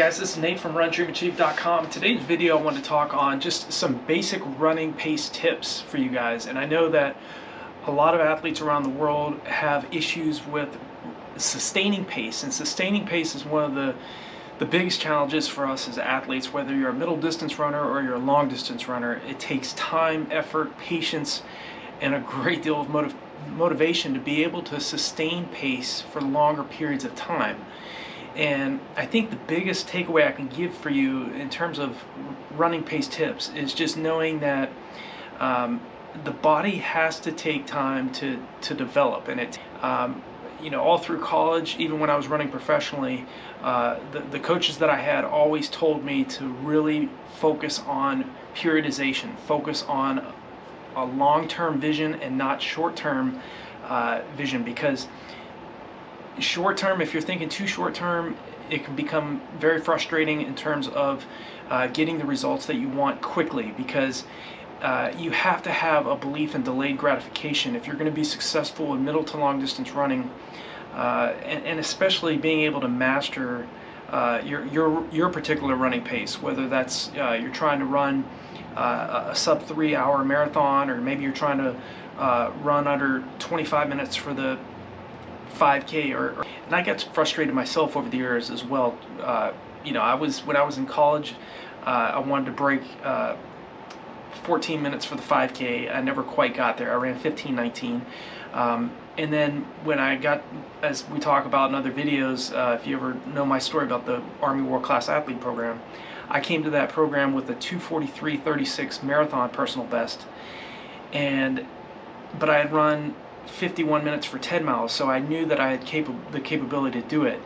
Guys, this is Nate from RunDreamAchieve.com. Today's video I want to talk on just some basic running pace tips for you guys. And I know that a lot of athletes around the world have issues with sustaining pace, and sustaining pace is one of the biggest challenges for us as athletes. Whether you're a middle distance runner or you're a long distance runner, it takes time, effort, patience, and a great deal of motivation to be able to sustain pace for longer periods of time. And I think the biggest takeaway I can give for you in terms of running pace tips is just knowing that the body has to take time to develop. And all through college, even when I was running professionally, the coaches that I had always told me to really focus on periodization, focus on a long-term vision and not short-term vision, because short-term, if you're thinking too short-term, it can become very frustrating in terms of getting the results that you want quickly, because you have to have a belief in delayed gratification if you're going to be successful in middle to long distance running, and especially being able to master your particular running pace, whether that's you're trying to run a sub 3 hour marathon, or maybe you're trying to run under 25 minutes for the 5K, and I got frustrated myself over the years as well. When I was in college, I wanted to break 14 minutes for the 5K. I never quite got there. I ran 15:19. And then when I got, as we talk about in other videos, if you ever know my story about the Army World Class Athlete program, I came to that program with a 2:43:36 marathon personal best, but I had run 51 minutes for 10 miles, so I knew that I had the capability to do it.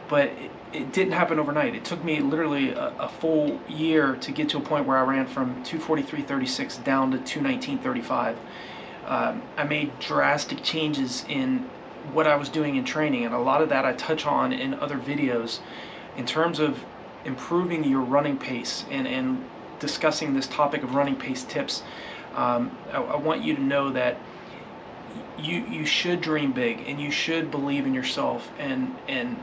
But it didn't happen overnight. It took me literally a full year to get to a point where I ran from 2:43:36 down to 2:19:35. I made drastic changes in what I was doing in training, and a lot of that I touch on in other videos in terms of improving your running pace and discussing this topic of running pace tips. I want you to know that you should dream big, and you should believe in yourself, and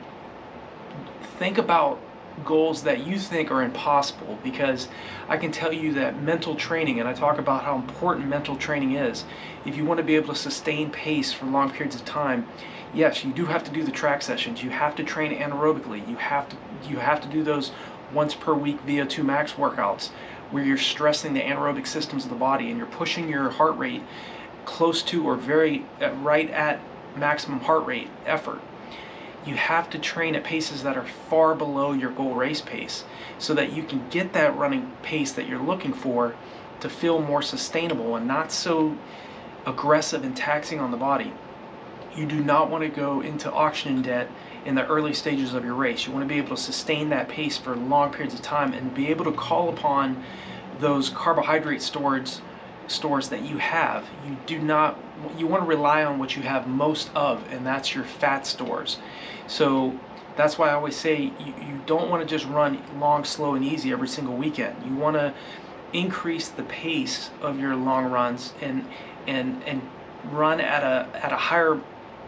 think about goals that you think are impossible, because I can tell you that mental training, and I talk about how important mental training is, if you want to be able to sustain pace for long periods of time, yes, you do have to do the track sessions. You have to train anaerobically. You have to do those once per week VO2 max workouts where you're stressing the anaerobic systems of the body and you're pushing your heart rate close to or right at maximum heart rate effort. You have to train at paces that are far below your goal race pace so that you can get that running pace that you're looking for to feel more sustainable and not so aggressive and taxing on the body. You do not want to go into oxygen debt in the early stages of your race. You want to be able to sustain that pace for long periods of time and be able to call upon those carbohydrate stores that you have. You want to rely on what you have most of, and that's your fat stores. So that's why I always say you don't want to just run long, slow, and easy every single weekend. You want to increase the pace of your long runs and run at a higher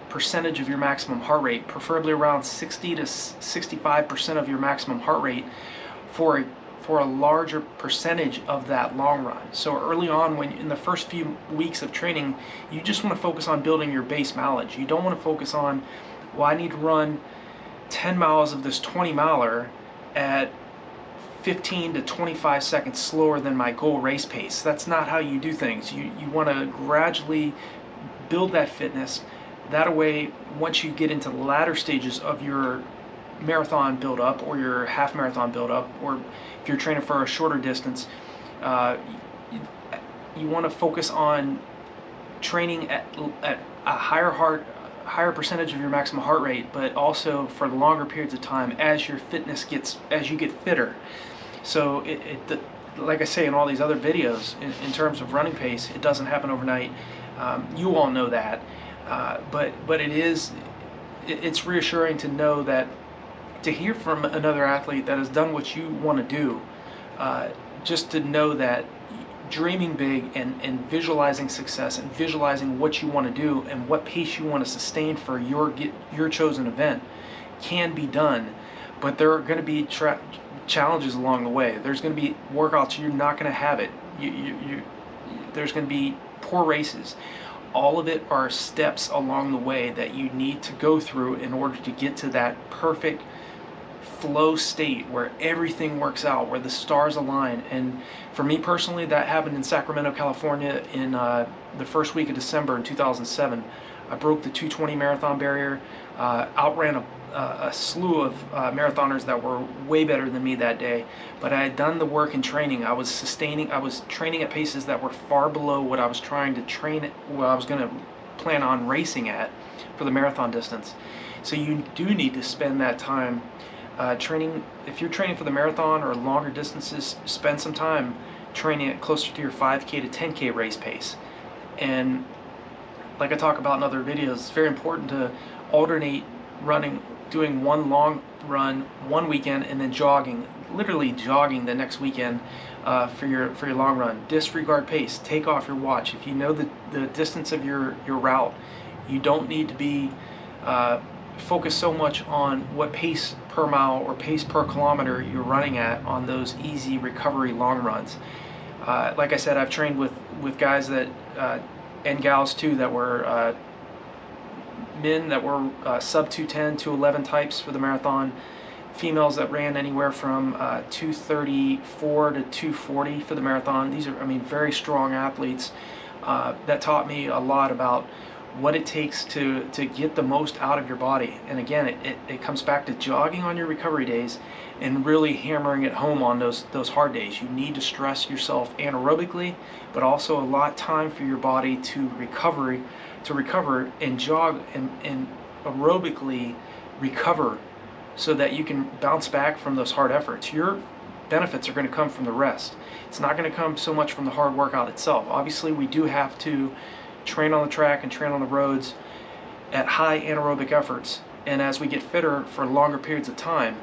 percentage of your maximum heart rate, preferably around 60 to 65% of your maximum heart rate for a larger percentage of that long run. So early on, when in the first few weeks of training, you just want to focus on building your base mileage. You don't want to focus on, well, I need to run 10 miles of this 20 miler at 15 to 25 seconds slower than my goal race pace. That's not how you do things. You want to gradually build that fitness. That way, once you get into the latter stages of your marathon build up or your half marathon build up, or if you're training for a shorter distance, you want to focus on training at a higher percentage of your maximum heart rate, but also for longer periods of time as you get fitter. So like I say in all these other videos, in terms of running pace, it doesn't happen overnight. You all know that, but it's reassuring to know that, to hear from another athlete that has done what you want to do, just to know that dreaming big and visualizing success and visualizing what you want to do and what pace you want to sustain for your chosen event can be done. but there are going to be challenges along the way. There's going to be workouts you're not going to have it. There's going to be poor races. All of it are steps along the way that you need to go through in order to get to that perfect flow state where everything works out, where the stars align. And for me personally, that happened in Sacramento, California in the first week of December in 2007. I broke the 2:20 marathon barrier, outran a slew of marathoners that were way better than me that day. But I had done the work and training. I was training at paces that were far below what I was trying to train at, what I was going to plan on racing at for the marathon distance. So you do need to spend that time training. If you're training for the marathon or longer distances, spend some time training at closer to your 5K to 10K race pace. And like I talk about in other videos, it's very important to alternate running, doing one long run one weekend and then jogging, literally jogging the next weekend for your long run. Disregard pace. Take off your watch. If you know the distance of your route, you don't need to be focus so much on what pace per mile or pace per kilometer you're running at on those easy recovery long runs. Like I said, I've trained with guys that and gals too that were men that were sub 210, 211 types for the marathon, females that ran anywhere from 234 to 240 for the marathon. These are, I mean, very strong athletes that taught me a lot about what it takes to get the most out of your body. And again, it comes back to jogging on your recovery days and really hammering it home on those hard days. You need to stress yourself anaerobically, but also allot time for your body to recover and jog and aerobically recover so that you can bounce back from those hard efforts. Your benefits are going to come from the rest. It's not going to come so much from the hard workout itself. Obviously, we do have to train on the track and train on the roads at high anaerobic efforts and as we get fitter for longer periods of time.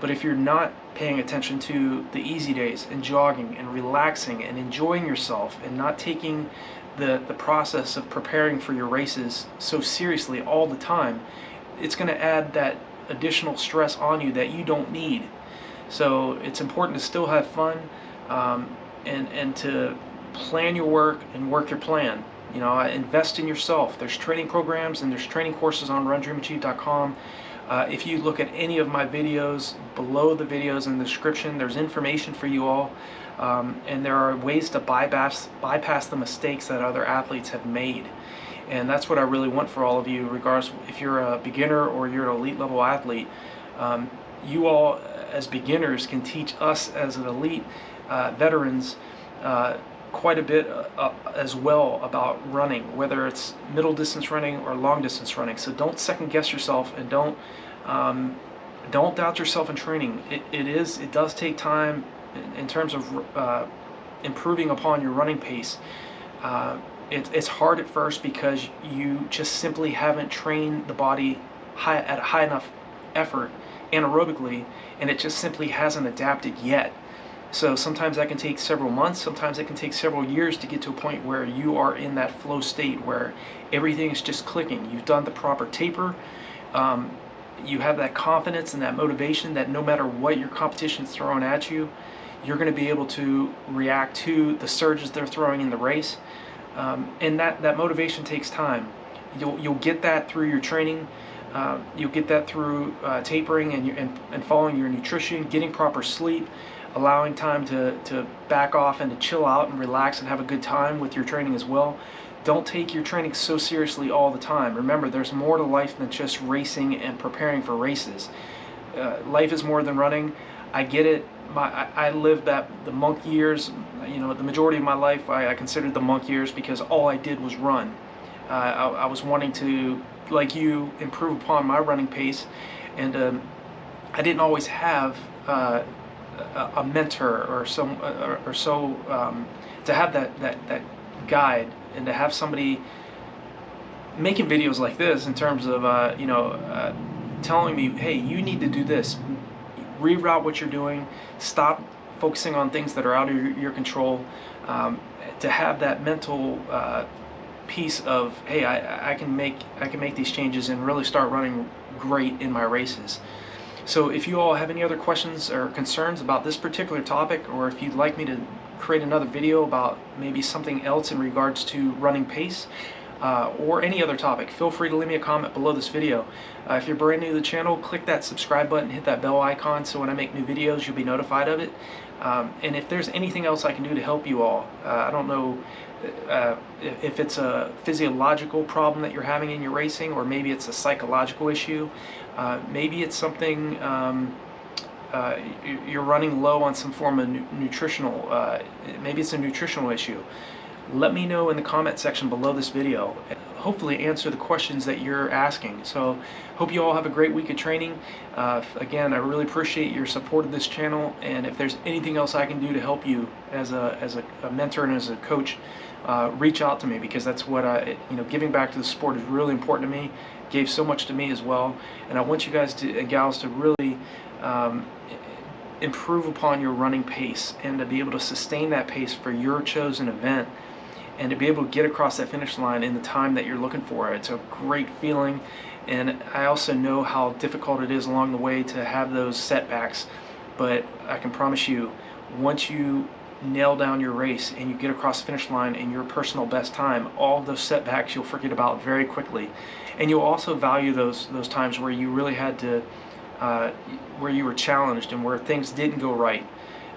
But if you're not paying attention to the easy days and jogging and relaxing and enjoying yourself and not taking the process of preparing for your races so seriously all the time, it's going to add that additional stress on you that you don't need. So it's important to still have fun and to plan your work and work your plan. You know, invest in yourself. There's training programs and there's training courses on RunDreamAchieve.com. If you look at any of my videos, below the videos in the description, there's information for you all. And there are ways to bypass the mistakes that other athletes have made. And that's what I really want for all of you, regardless if you're a beginner or you're an elite level athlete. You all as beginners can teach us as an elite veterans quite a bit as well about running, whether it's middle distance running or long distance running. So don't second guess yourself and don't doubt yourself in training. It does take time in terms of improving upon your running pace. It's hard at first because you just simply haven't trained the body at a high enough effort anaerobically, and it just simply hasn't adapted yet. So sometimes that can take several months, sometimes it can take several years to get to a point where you are in that flow state where everything is just clicking. You've done the proper taper, you have that confidence and that motivation that no matter what your competition's throwing at you, you're going to be able to react to the surges they're throwing in the race. And that motivation takes time. You'll get that through your training. You'll get that through tapering and following your nutrition, getting proper sleep, allowing time to back off and to chill out and relax and have a good time with your training as well. Don't take your training so seriously all the time. Remember, there's more to life than just racing and preparing for races. Life is more than running. I get it. I lived the monk years. You know, the majority of my life I considered the monk years because all I did was run. I was wanting to, like you, improve upon my running pace, and I didn't always have a mentor or to have that guide and to have somebody making videos like this in terms of telling me, hey, you need to do this, reroute what you're doing, stop focusing on things that are out of your control, to have that mental piece of, hey, I can make these changes and really start running great in my races. So if you all have any other questions or concerns about this particular topic, or if you'd like me to create another video about maybe something else in regards to running pace, or any other topic, feel free to leave me a comment below this video. If you're brand new to the channel, click that subscribe button, hit that bell icon, so when I make new videos you'll be notified of it. And if there's anything else I can do to help you all, I don't know if it's a physiological problem that you're having in your racing, or maybe it's a psychological issue, maybe it's something you're running low on some form of nutritional, maybe it's a nutritional issue. Let me know in the comment section below this video. Hopefully answer the questions that you're asking. So hope you all have a great week of training. Again, I really appreciate your support of this channel, and if there's anything else I can do to help you as a mentor and as a coach, reach out to me, because that's what giving back to the sport is really important to me. It gave so much to me as well, and I want you guys and gals to really improve upon your running pace, and to be able to sustain that pace for your chosen event, and to be able to get across that finish line in the time that you're looking for. It's a great feeling, and I also know how difficult it is along the way to have those setbacks, but I can promise you, once you nail down your race and you get across the finish line in your personal best time, all of those setbacks you'll forget about very quickly, and you'll also value those times where you really had to, where you were challenged and where things didn't go right.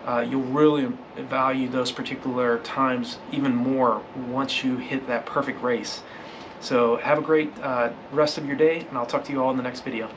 You'll really value those particular times even more once you hit that perfect race. So have a great rest of your day, and I'll talk to you all in the next video.